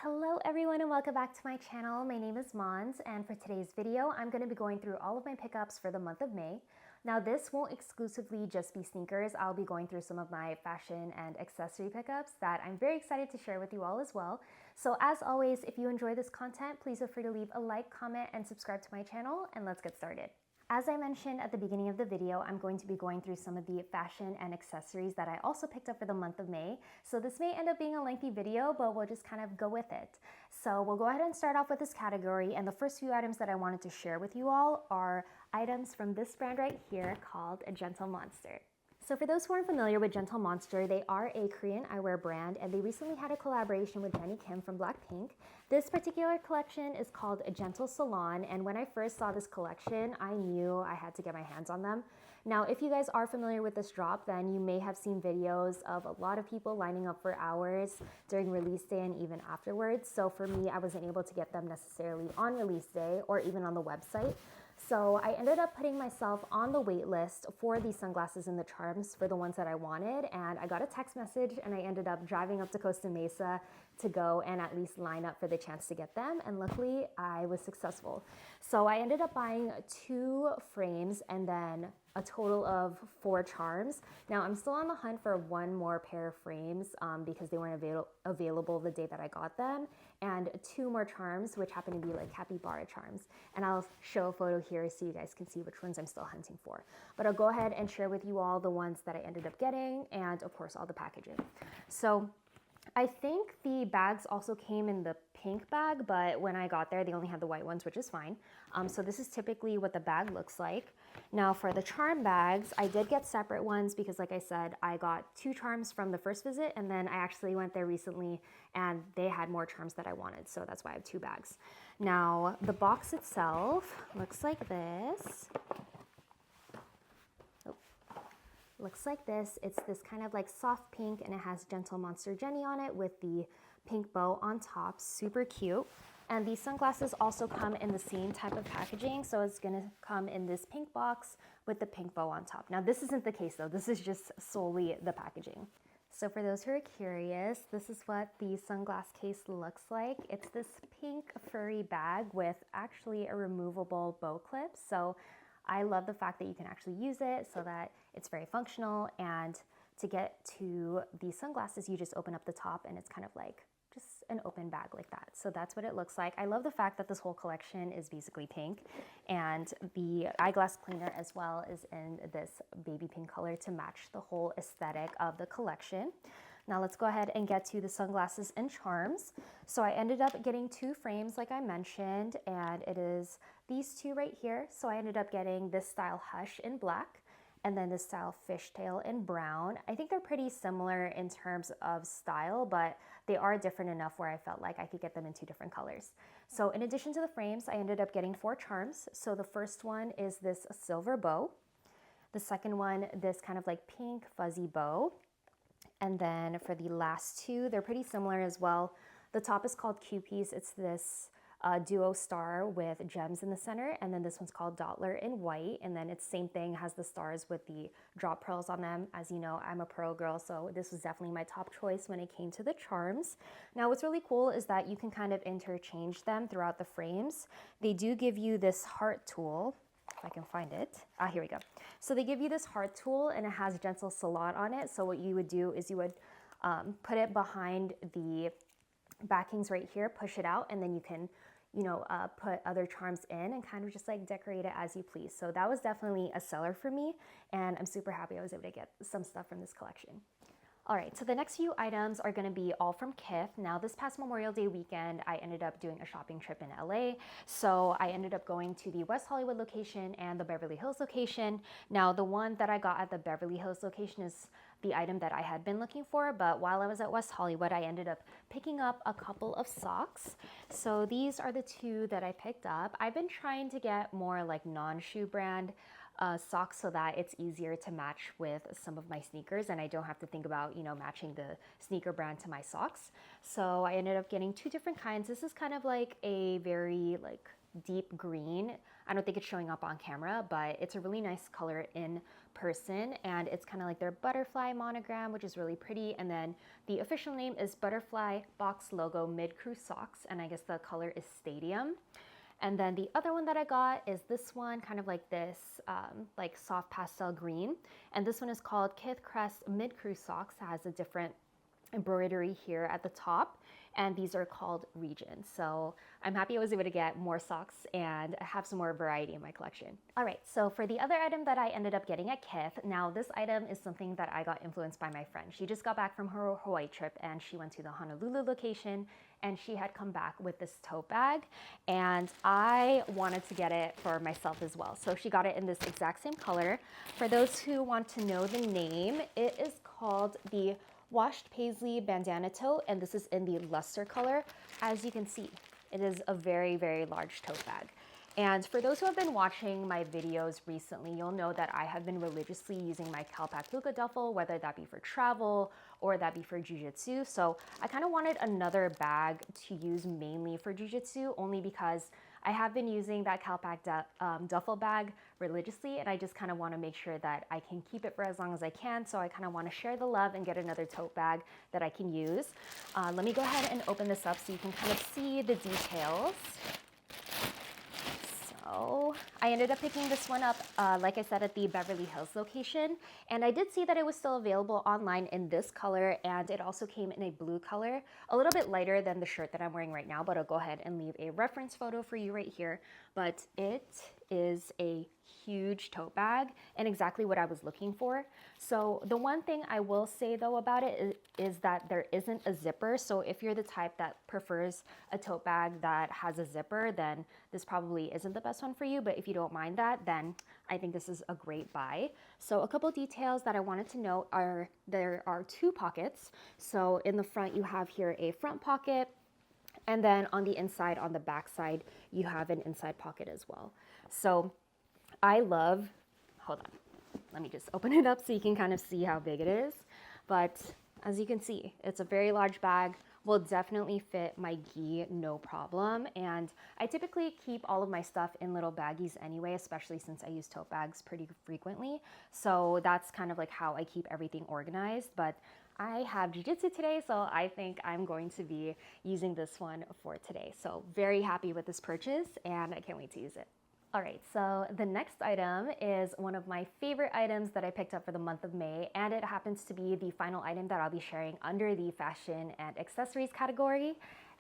Hello everyone and welcome back to my channel. My name is Mons, and for today's video I'm going to be going through all of my pickups for the month of May. Now this won't exclusively just be sneakers. I'll be going through some of my fashion and accessory pickups that I'm very excited to share with you all as well. So as always, if you enjoy this content, please feel free to leave a like, comment, and subscribe to my channel, and let's get started. As I mentioned at the beginning of the video, I'm going to be going through some of the fashion and accessories that I also picked up for the month of May. So this may end up being a lengthy video, but we'll just kind of go with it. So we'll go ahead and start off with this category, and the first few items that I wanted to share with you all are items from this brand right here called Jentle Monster. So for those who aren't familiar with Jentle Monster, they are a Korean eyewear brand, and they recently had a collaboration with Kim from Blackpink. This particular collection is called Jentle Salon, and when I first saw this collection, I knew I had to get my hands on them. Now, if you guys are familiar with this drop, then you may have seen videos of a lot of people lining up for hours during release day and even afterwards. So for me, I wasn't able to get them necessarily on release day or even on the website. So I ended up putting myself on the wait list for these sunglasses and the charms for the ones that I wanted, and I got a text message and I ended up driving up to Costa Mesa to go and at least line up for the chance to get them, and luckily I was successful. So I ended up buying 2 frames and then a total of 4 charms. Now I'm still on the hunt for one more pair of frames because they weren't available the day that I got them, and 2 more charms, which happen to be like capybara charms. And I'll show a photo here so you guys can see which ones I'm still hunting for. But I'll go ahead and share with you all the ones that I ended up getting, and of course all the packaging. So I think the bags also came in the pink bag, but when I got there, they only had the white ones, which is fine. So this is typically what the bag looks like. Now for the charm bags, I did get separate ones because, like I said, I got 2 charms from the first visit, and then I actually went there recently and they had more charms that I wanted. So that's why I have 2 bags. Now the box itself looks like this. Looks like this. It's this kind of like soft pink, and it has Jentle Monster Jenny on it with the pink bow on top. Super cute. And these sunglasses also come in the same type of packaging, so it's gonna come in this pink box with the pink bow on top. Now this isn't the case though, this is just solely the packaging. So for those who are curious, this is what the sunglass case looks like. It's this pink furry bag with actually a removable bow clip. So I love the fact that you can actually use it so that it's very functional, and to get to these sunglasses, you just open up the top and it's kind of like just an open bag like that. So that's what it looks like. I love the fact that this whole collection is basically pink, and the eyeglass cleaner as well is in this baby pink color to match the whole aesthetic of the collection. Now let's go ahead and get to the sunglasses and charms. So I ended up getting 2 frames like I mentioned, and it is these 2 right here. So I ended up getting this style Hush in black, and then this style Fishtail in brown. I think they're pretty similar in terms of style, but they are different enough where I felt like I could get them in 2 different colors. So in addition to the frames, I ended up getting 4 charms. So the first one is this silver bow. The second one, this kind of like pink fuzzy bow. And then for the last 2, they're pretty similar as well. The top is called Cupiece. It's this duo star with gems in the center, and then this one's called Dottler in white, and then it's same thing, has the stars with the drop pearls on them. As you know, I'm a pearl girl, so this was definitely my top choice when it came to the charms. Now what's really cool is that you can kind of interchange them throughout the frames. They do give you this heart tool, if I can find it. Here we go. So they give you this heart tool, and it has Jentle Salon on it. So what you would do is you would put it behind the backings right here, push it out, and then you can put other charms in and kind of just like decorate it as you please. So that was definitely a seller for me, and I'm super happy I was able to get some stuff from this collection. All right, so the next few items are going to be all from Kith. Now this past Memorial Day weekend, I ended up doing a shopping trip in LA. So I ended up going to the West Hollywood location and the Beverly Hills location. Now the one that I got at the Beverly Hills location is the item that I had been looking for, but while I was at West Hollywood, I ended up picking up a couple of socks. So these are the 2 that I picked up. I've been trying to get more like non-shoe brand socks so that it's easier to match with some of my sneakers, and I don't have to think about matching the sneaker brand to my socks. So I ended up getting 2 different kinds. This is kind of like a very like deep green. I don't think it's showing up on camera, but it's a really nice color in person, and it's kind of like their butterfly monogram, which is really pretty. And then the official name is Butterfly Box Logo Mid Crew Socks, and I guess the color is Stadium. And then the other one that I got is this one, kind of like this like soft pastel green, and this one is called Kith Crest Mid Crew Socks. It has a different embroidery here at the top, and these are called Regions. So I'm happy I was able to get more socks and have some more variety in my collection. All right, so for the other item that I ended up getting at Kith, now this item is something that I got influenced by my friend. She just got back from her Hawaii trip and she went to the Honolulu location, and she had come back with this tote bag, and I wanted to get it for myself as well. So she got it in this exact same color. For those who want to know the name, it is called the Washed Paisley Bandana Tote, and this is in the luster color. As you can see, it is a very, very large tote bag. And for those who have been watching my videos recently, you'll know that I have been religiously using my Calpak Luca duffel, whether that be for travel or that be for jiu-jitsu. So I kind of wanted another bag to use mainly for jiu-jitsu, only because I have been using that Calpak duffel bag religiously, and I just kind of want to make sure that I can keep it for as long as I can. So I kind of want to share the love and get another tote bag that I can use. Let me go ahead and open this up so you can kind of see the details. So I ended up picking this one up, like I said, at the Beverly Hills location. And I did see that it was still available online in this color, and it also came in a blue color, a little bit lighter than the shirt that I'm wearing right now, but I'll go ahead and leave a reference photo for you right here. But it is a huge tote bag and exactly what I was looking for. So the one thing I will say though about it is that there isn't a zipper. So if you're the type that prefers a tote bag that has a zipper, then this probably isn't the best one for you. But if you don't mind that, then I think this is a great buy. So a couple details that I wanted to note are there are two pockets. So in the front, you have here a front pocket, and then on the inside, on the back side, you have an inside pocket as well. So I love, hold on, let me just open it up so you can kind of see how big it is. But as you can see, it's a very large bag, will definitely fit my gi no problem. And I typically keep all of my stuff in little baggies anyway, especially since I use tote bags pretty frequently. So that's kind of like how I keep everything organized. But I have jiu-jitsu today, so I think I'm going to be using this one for today. So very happy with this purchase, and I can't wait to use it. All right, so the next item is one of my favorite items that I picked up for the month of May, and it happens to be the final item that I'll be sharing under the fashion and accessories category,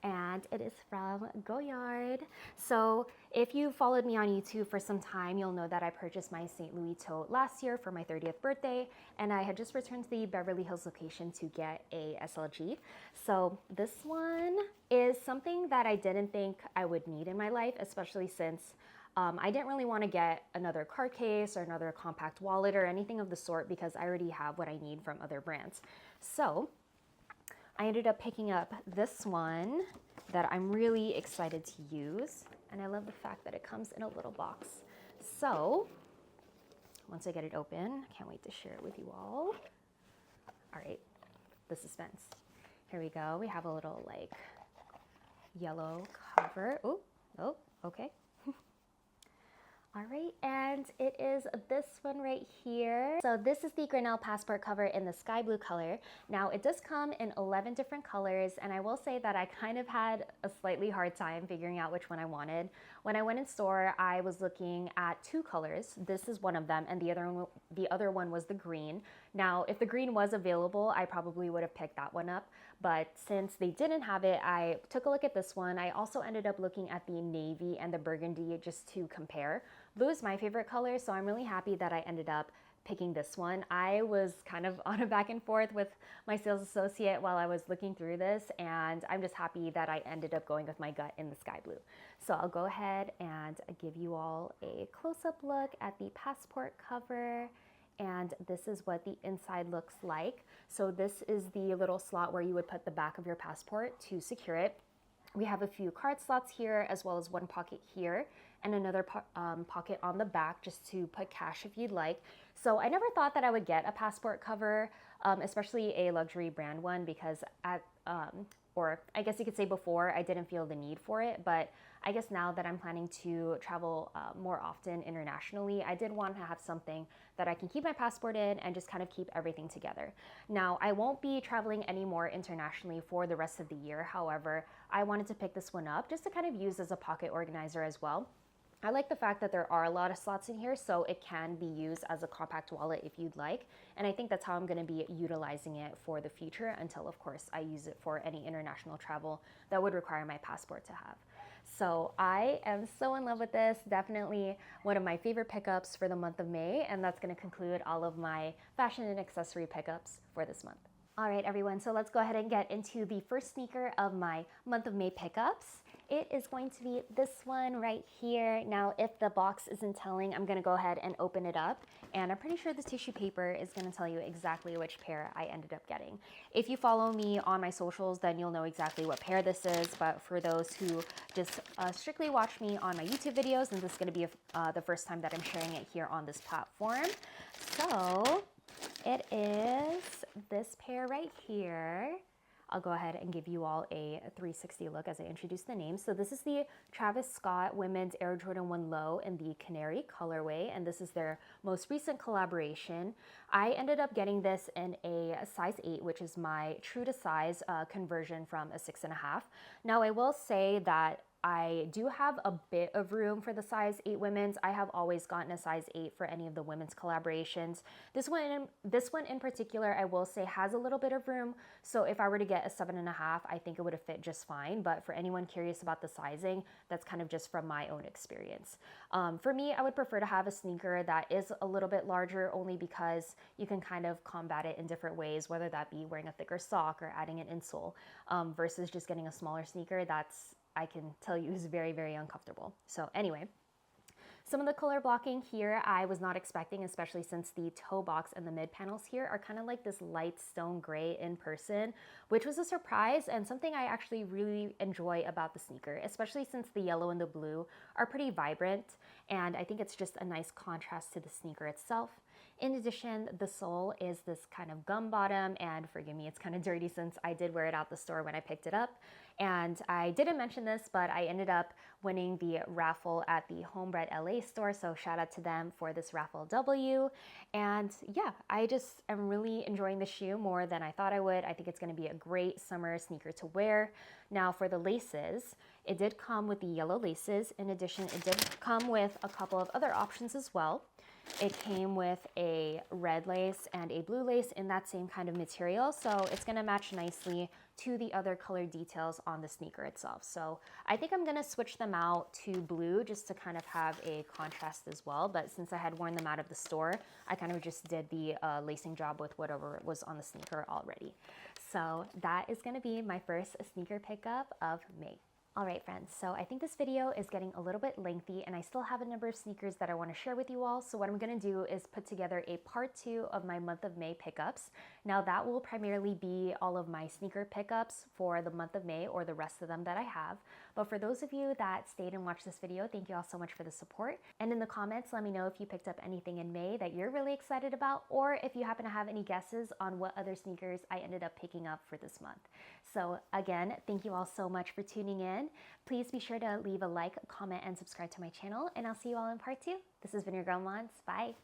and it is from Goyard. So if you followed me on YouTube for some time, you'll know that I purchased my St. Louis tote last year for my 30th birthday, and I had just returned to the Beverly Hills location to get a SLG. So this one is something that I didn't think I would need in my life, especially since I didn't really want to get another card case or another compact wallet or anything of the sort because I already have what I need from other brands. So I ended up picking up this one that I'm really excited to use, and I love the fact that it comes in a little box. So once I get it open, I can't wait to share it with you all. All right, the suspense. Here we go. We have a little like yellow cover. Oh, okay. All right, and it is this one right here. So this is the Grenelle passport cover in the sky blue color. Now it does come in 11 different colors, and I will say that I kind of had a slightly hard time figuring out which one I wanted. When I went in store, I was looking at two colors. This is one of them, and the other one was the green. Now, if the green was available, I probably would have picked that one up, but since they didn't have it, I took a look at this one. I also ended up looking at the navy and the burgundy just to compare. Blue is my favorite color, so I'm really happy that I ended up picking this one. I was kind of on a back and forth with my sales associate while I was looking through this, and I'm just happy that I ended up going with my gut in the sky blue. So I'll go ahead and give you all a close-up look at the passport cover, and this is what the inside looks like. So this is the little slot where you would put the back of your passport to secure it. We have a few card slots here, as well as one pocket here and another pocket on the back just to put cash if you'd like. So I never thought that I would get a passport cover, especially a luxury brand one, because or I guess you could say before, I didn't feel the need for it, but I guess now that I'm planning to travel more often internationally, I did want to have something that I can keep my passport in and just kind of keep everything together. Now, I won't be traveling anymore internationally for the rest of the year. However, I wanted to pick this one up just to kind of use as a pocket organizer as well. I like the fact that there are a lot of slots in here, so it can be used as a compact wallet if you'd like. And I think that's how I'm going to be utilizing it for the future until, of course, I use it for any international travel that would require my passport to have. So I am so in love with this. Definitely one of my favorite pickups for the month of May. And that's going to conclude all of my fashion and accessory pickups for this month. All right, everyone, so let's go ahead and get into the first sneaker of my month of May pickups. It is going to be this one right here. Now, if the box isn't telling, I'm gonna go ahead and open it up. And I'm pretty sure the tissue paper is gonna tell you exactly which pair I ended up getting. If you follow me on my socials, then you'll know exactly what pair this is. But for those who just strictly watch me on my YouTube videos, then this is gonna be the first time that I'm sharing it here on this platform. So it is this pair right here. I'll go ahead and give you all a 360 look as I introduce the name. So this is the Travis Scott Women's Air Jordan 1 Low in the Canary colorway, and this is their most recent collaboration. I ended up getting this in a size 8, which is my true to size conversion from a 6.5. Now I will say that I do have a bit of room for the size 8 women's. I have always gotten a size 8 for any of the women's collaborations. This one in particular, I will say has a little bit of room. So if I were to get a 7.5, I think it would have fit just fine. But for anyone curious about the sizing, that's kind of just from my own experience. For me, I would prefer to have a sneaker that is a little bit larger, only because you can kind of combat it in different ways, whether that be wearing a thicker sock or adding an insole, versus just getting a smaller sneaker that's, I can tell you, is very, very uncomfortable. So anyway, some of the color blocking here I was not expecting, especially since the toe box and the mid panels here are kind of like this light stone gray in person, which was a surprise and something I actually really enjoy about the sneaker, especially since the yellow and the blue are pretty vibrant, and I think it's just a nice contrast to the sneaker itself. In addition, the sole is this kind of gum bottom, and forgive me, it's kind of dirty since I did wear it out the store when I picked it up. And I didn't mention this, but I ended up winning the raffle at the Homebred LA store, so shout out to them for this raffle W. And yeah, I just am really enjoying the shoe more than I thought I would. I think it's going to be a great summer sneaker to wear. Now for the laces, it did come with the yellow laces. In addition, it did come with a couple of other options as well. It came with a red lace and a blue lace in that same kind of material, so it's going to match nicely to the other color details on the sneaker itself. So I think I'm going to switch them out to blue just to kind of have a contrast as well, but since I had worn them out of the store, I kind of just did the lacing job with whatever was on the sneaker already. So that is going to be my first sneaker pickup of May. All right, friends, so I think this video is getting a little bit lengthy and I still have a number of sneakers that I want to share with you all. So what I'm going to do is put together a part 2 of my month of May pickups. Now that will primarily be all of my sneaker pickups for the month of May, or the rest of them that I have. But for those of you that stayed and watched this video, thank you all so much for the support. And in the comments, let me know if you picked up anything in May that you're really excited about, or if you happen to have any guesses on what other sneakers I ended up picking up for this month. So again, thank you all so much for tuning in. Please be sure to leave a like, comment, and subscribe to my channel, and I'll see you all in part 2. This has been your girl Mons. Bye.